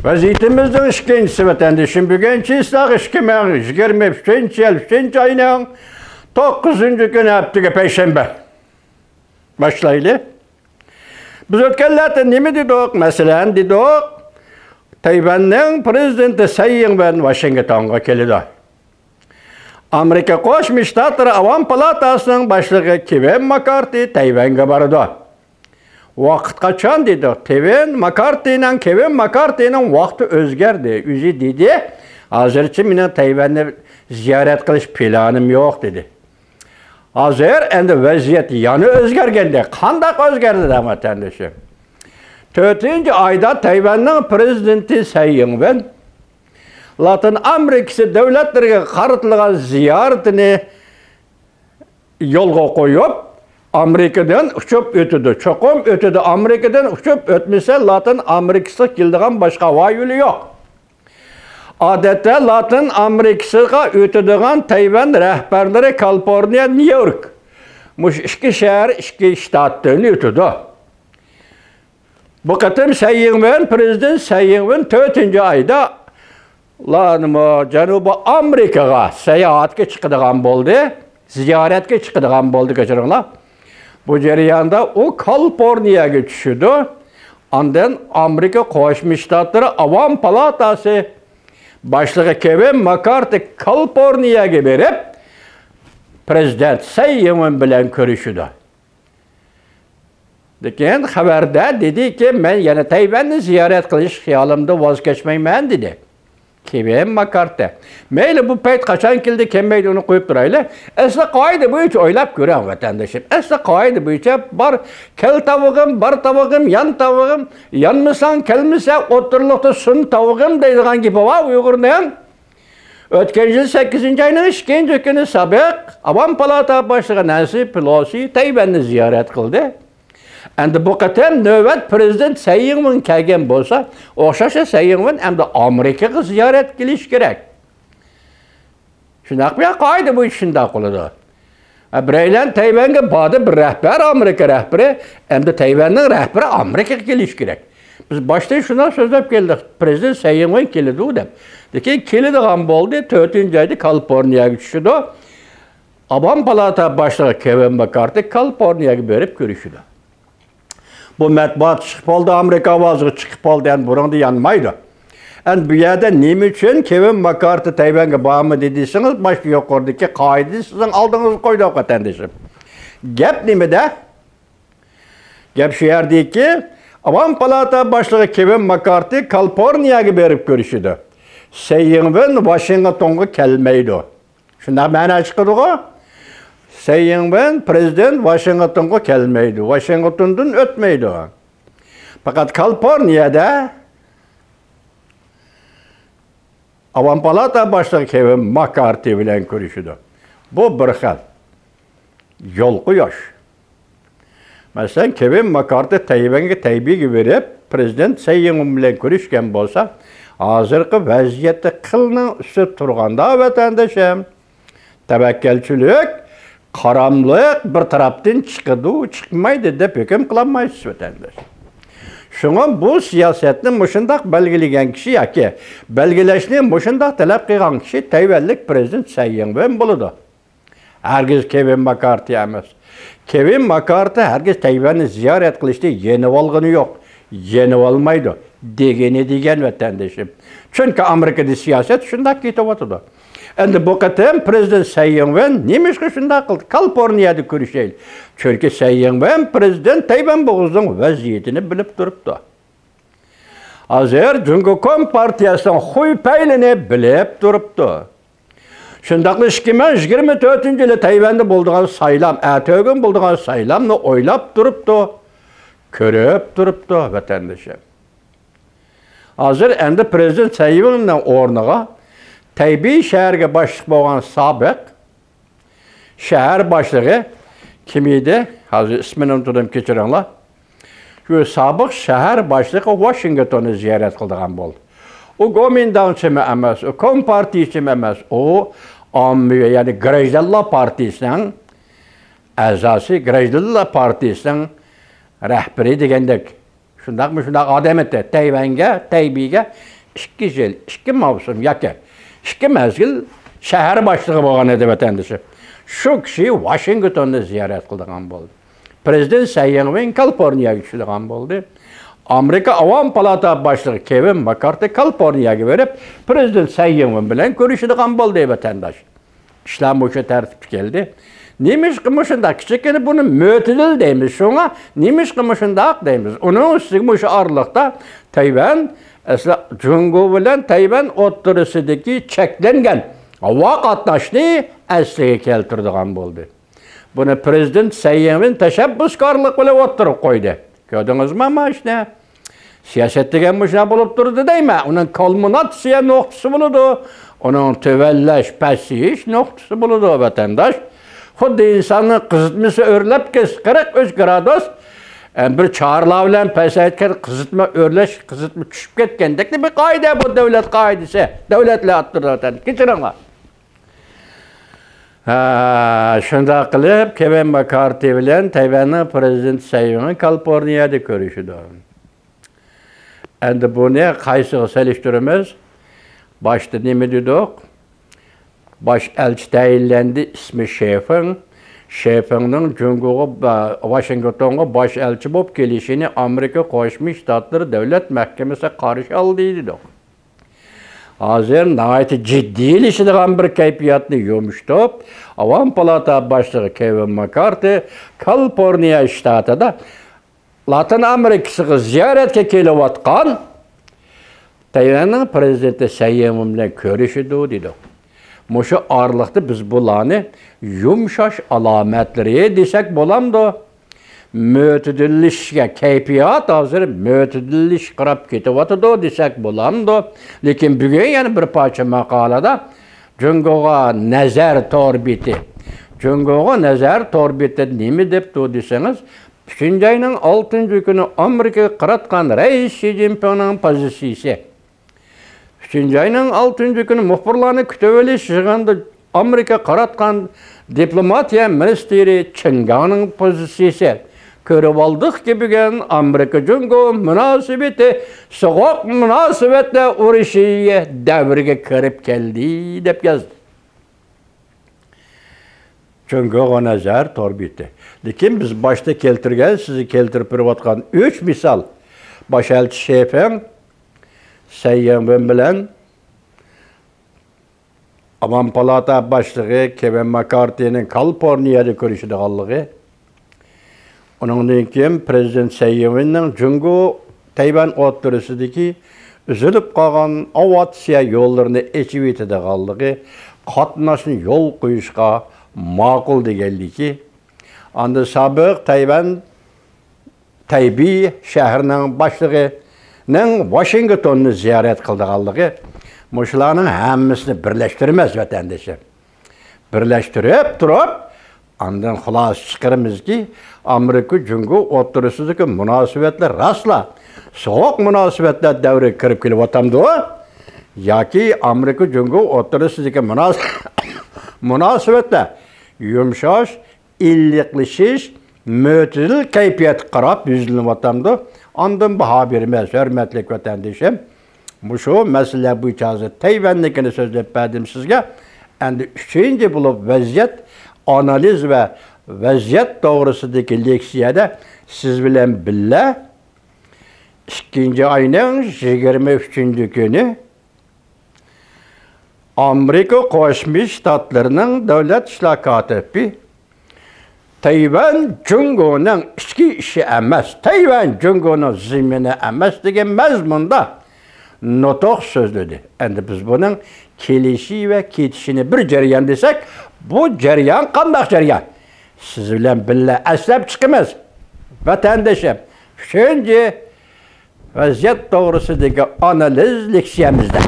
Vaziyetimizden işkencisi vatandaşım bugünkü ıslah 2023 yıl 3. ayının 9. günü haftaga Perşembe. Başlaylı. Biz ötkenlerde nemi dedik? Mesela dedik, Tayvan'ın prezidenti Tsai Ing-wen Washington'a keldi. Amerika Qo'shma Shtatlar Avam Palatasının başlığı Kevin McCarthy Tayvan'a bardı. Vaqt qachon dedi. Kevin McCarthy'nin vaqti o'zgardi. O'zi dedi, hozircha mening Tayvanni ziyorat qilish planim yo'q dedi. Hozir endi vaziyat yana o'zgarganda, qanday o'zgardi vatandoshim? 4-oyda Tayvanning prezidenti Tsai Ing-wen Latin Amerikasi davlatlariga qaratilgan ziyoratini yo'lga qo'yib, Amerikadan uçup ötüdü. Çokum ötüdü. Amerikadan uçup ötmese Latin Amerikası kildiğen başka hava yolu yok. Adette Latin Amerikasıga ötüdüğen Tayvan rehberleri Kaliforniya, New York. Muş iki şehir, iki ştattan ötüdü. Bu katım Prezident Tsai Ing-wen 4. ayda Janubi Amerikaga seyahatga chiqadigan bo'ldi. Ziyoratga chiqadigan bo'ldi, kechiringlar. Bu jarayonda o Kaliforniyaga tushdi. Ondan Amerika Qo'shma Shtatlari Avam Palatasi boshlig'i Kevin McCarthy Kaliforniyaga berib, prezident Tsai Ing-wen bilan ko'rishdi. Lekin xabarda dediki, men yana Tayvanni ziyorat qilish xiyolimda voz kechmayman dedi. Kevin McCarthy. Mayli bu payt qachon keldi, kelmaydi uni qo'yib turaylik. Asli qoida bo'yicha o'ylab ko'ring vatandoshim. Asli qoida bo'yicha bor kel tavug'im, bar tavug'im, yan tavug'im, yanmasang, kelmasa o'tirliqda sun tavug'im deydigan gap bor Uyg'urning. O'tgan yil 8-oyning 2-kuni sabiq Avam Palata boshlig'i Nancy Pelosi Tayvanni ziyorat qildi. Endi bu qatam navbat prezident Tsai Ing-wen kelgan bo'lsa, o'xshasha Tsai Ing-wen endi Amerikaga ziyorat qilish kerak. Shunaqa bir qoida bu shunday qiladi. Biraylan Tayvanga bordi, bir rahbar Amerika rahbari, endi Tayvanning rahbari Amerikaga kelish kerak. Biz boshda shunday so'zlab keldik. Prezident Tsai Ing-wen keldi deb. Lekin keladigan bo'ldi, 4-oyda Kaliforniyaga tushdi. Avam Palata boshlig'i Kevin McCarthy Kaliforniyaga berib ko'rishdi. Bu matbuot chiqib oldi, Amerika ovozi chiqib oldi, endi burunda yanmaydi. Endi bu yerda nima uchun Kevin McCarthy Tayvanga bormi dediyseniz, boshqa yuqoridagi qoida sizning oldingizga qo'ydi vatandoshim. Gap nimada? Gap shu yerdaki, Avam Palata boshlig'i Kevin McCarthy Kaliforniyaga berib ko'rishdi. Tsai Ing-wen Washingtonga kelmaydi. Shunday ma'no chiqadi-ku? Tsai Ing-wen prezident Washingtonga kelmaydi. Washingtondan o'tmaydi. Faqat Kaliforniyada Avam Palata boshlig'i Kevin McCarthy bilan ko'rishdi. Bu bir xil yo'l qo'yish. Masalan, Kevin McCarthy Tayvanga taybiga berib, prezident Tsai Ing-wen bilan ko'rishgan bo'lsa, hozirgi vaziyatda qilning ustida turganda vatandoshim, tavakkalchilik qaramliq bir tarafdan chiqadi, chiqmaydi deb hukm qilolmaysiz vatandosh. Shunga bu siyosatni mushundaq belgilagan kishi yoki belgilashni mushundaq talab qilgan kishi Tayvanlik prezident Tsai Ing-wen bo'ladi. Hargiz Kevin McCarthy emas. Kevin McCarthy hargiz Tayvanni ziyorat qilishda yenib olgani yo'q, yenib olmaydi degan vatandoshim. Chunki Amerikada siyosat shundaq ketyapti. Endi bu qatam prezident Tsai Ing-wen nimishqa shunday qildi? Kaliforniyada ko'rishaylik. Chunki Tsai Ing-wen prezident Tayvan bo'g'zining vaziyatini bilib turibdi. Hozir Jungo Partiyasining xuy-paylini bilib turibdi. Shundaqla 2024-yili Tayvanda bo'lgan saylam, atog'in bo'lgan saylamni o'ylab turibdi, ko'rib turibdi vatandoshim. Hozir endi prezident Tsai Ing-wenning o'rniga Taybey şəhərə başlıq bolğan sabiq şəhər başlığı kim idi? Hazır ismini unuturum, keçiringlar. Şu sabiq şəhər başlığı Washington'u ziyaret qıldığan boldu. O Kuomintang kimi emas, o Kompartiya kimi emas, o yani Grajdanlar Partiyasının əzası, Grajdanlar Partiyasının rəhbəri degəndək Şundaq adam etdi. Tayvanga, Taybiga 2 yil, 2 mavsum yoki 2 mezgil shahar boshlig'i bo'lgan edi vatandoshi. Shu kishi Washingtonni ziyorat qilgan bo'ldi. Prezident Tsai Ing-wen Kaliforniyaga tushgan bo'ldi. Amerika Avam Palata boshlig'i Kevin McCarthy Kaliforniyaga berib, Prezident Tsai Ing-wen bilan ko'rishadigan bo'ldi vatandosh. İşler o'sha tartibga keldi. Nemish qilmishindaq kichikini buni mo'tadil deymiz. Shunga nemish qilmishindaq deymiz. Uning ustiga o'sha orliqda Tayvan, asla Jungo bilan Tayvan o'rtasidagi cheklangan havo qatnashni asliga keltiradigan bo'ldi. Buni Prezident Tsai Ing-wen tashabbuskorlik bilan o'tirib qo'ydi. Ko'rdingizmi mana ishni? Siyaset degan shuna bo'lib turdi deyman. Uning kulminatsiya nuqtasi bo'ladi. Onun tövelleş, pesiyiş noktası buludu vatandaş. Xuddi insanın qızıtması örlep kes 43 grados bir çağrılar bilan pasaytgan qızıtma örleş, qızıtma tushib ketgandek bir qoida bu davlat qoidasi. Davlatlar attıratan. Kechiringlar. Shunda qilib Kevin McCarthy bilan Tayvanning prezidenti Tsai Ing-wen Kaliforniyada ko'rishdi. Endi buni qaysiga solishtiramiz? Başta nima dedik? Baş elçi tayinlendi ismi Şefing. Şefing'nin Jungo'ga Washington'a baş elçi bo'lib kelishini Amerika Qo'shma Shtatlar Davlat Mahkamasi qarshi oldi dedik. Hozir nihoyat jiddiy ishlaydigan bir kayfiyatni yumshatib, Avam Palata boshlig'i Kevin McCarthy Kaliforniya shtatida Latin Amerikasiga ziyoratga kelayotgan Tayvanning prezidenti Tsai Ing-wen bilan ko'rishdi dedik. Mushu orliqda biz bularni yumshash alomatlari desak bo'lamdi. Mo'tadillashga kayfiyat hozir mo'tadillish qarab ketyapti desak bo'lamdi. Lekin bugun yana bir parcha maqolada Jungo'ga nazar torbiti. Jungo'ga nazar torbiti nima debdi desangiz, 3-oyning 6-kuni Amerikaga qaratgan Rais Xi Jinpingning pozitsiyasi. 3-oyning 6-kuni muxbirlarni kutib olish yig'inida Amerika qaratgan diplomatiya ministri Chingaoning pozitsiyasi. Ko'rib oldik ki bugün Amerika Jungo münasebeti soğuk münasebetle urushiga davriga kirib keldi deb yozdi. Jungo'ga nazar torbiti. Lekin biz başta keltirgan, sizi keltirib berayotgan 3 misol. Bosh elchi Şefing Tsai Ing-wen bilan Avam Palata boshlig'i Kevin McCarthy'ning Kaliforniyada ko'rishadiganligi. Onundan keyin Prezident Tsai Ing-wenning Jungo Tayvan o'rtasidagi uzilib qolgan aviatsiya yo'llarini ochib etadiganligi, qatnashni yo'l qo'yishga ma'qul deganligi. Anda sobiq Tayvan Taybi shahrining boshlig'ining Washingtonni ziyorat qildiganligi, mushlarning hammasini birlashtiramiz vatandoshlar. Birlashtirib turib, andan xulos chiqaramizki, Amerika Jungo o'rtasidagi munosabatlar rasla so'q munosabatlar davriga kirib kelyapti yoki Amerika Jungo o'rtasidagi munosabatlar yumshash, illiqlashish, mo'tadil kayfiyat qarab yuzlanyapti. Ondan baho beramiz, hurmatli vatandoshim. Mushu masala bo'yicha Tayvannikini so'zlab berdim sizga. Endi 3-chi bo'lib vaziyat analiz va vaziyat to'g'risidagi leksiyada siz bilan birga 2-oyning 23-kuni Amerika Qo'shma Shtatlarining davlat ishlar kotibi Tayvan Jungo'ning ichki ishi emas, Tayvan Jungo'ning zimini emas degan mazmunda notoq so'zladi. Endi biz buning kelishi va ketishini bir jarayon desak, bu jarayon qanday jarayon? Siz bilan birga aslab chiqamiz. Vatandoshim, shuncha vaziyat to'g'risidagi analiz leksiyamizda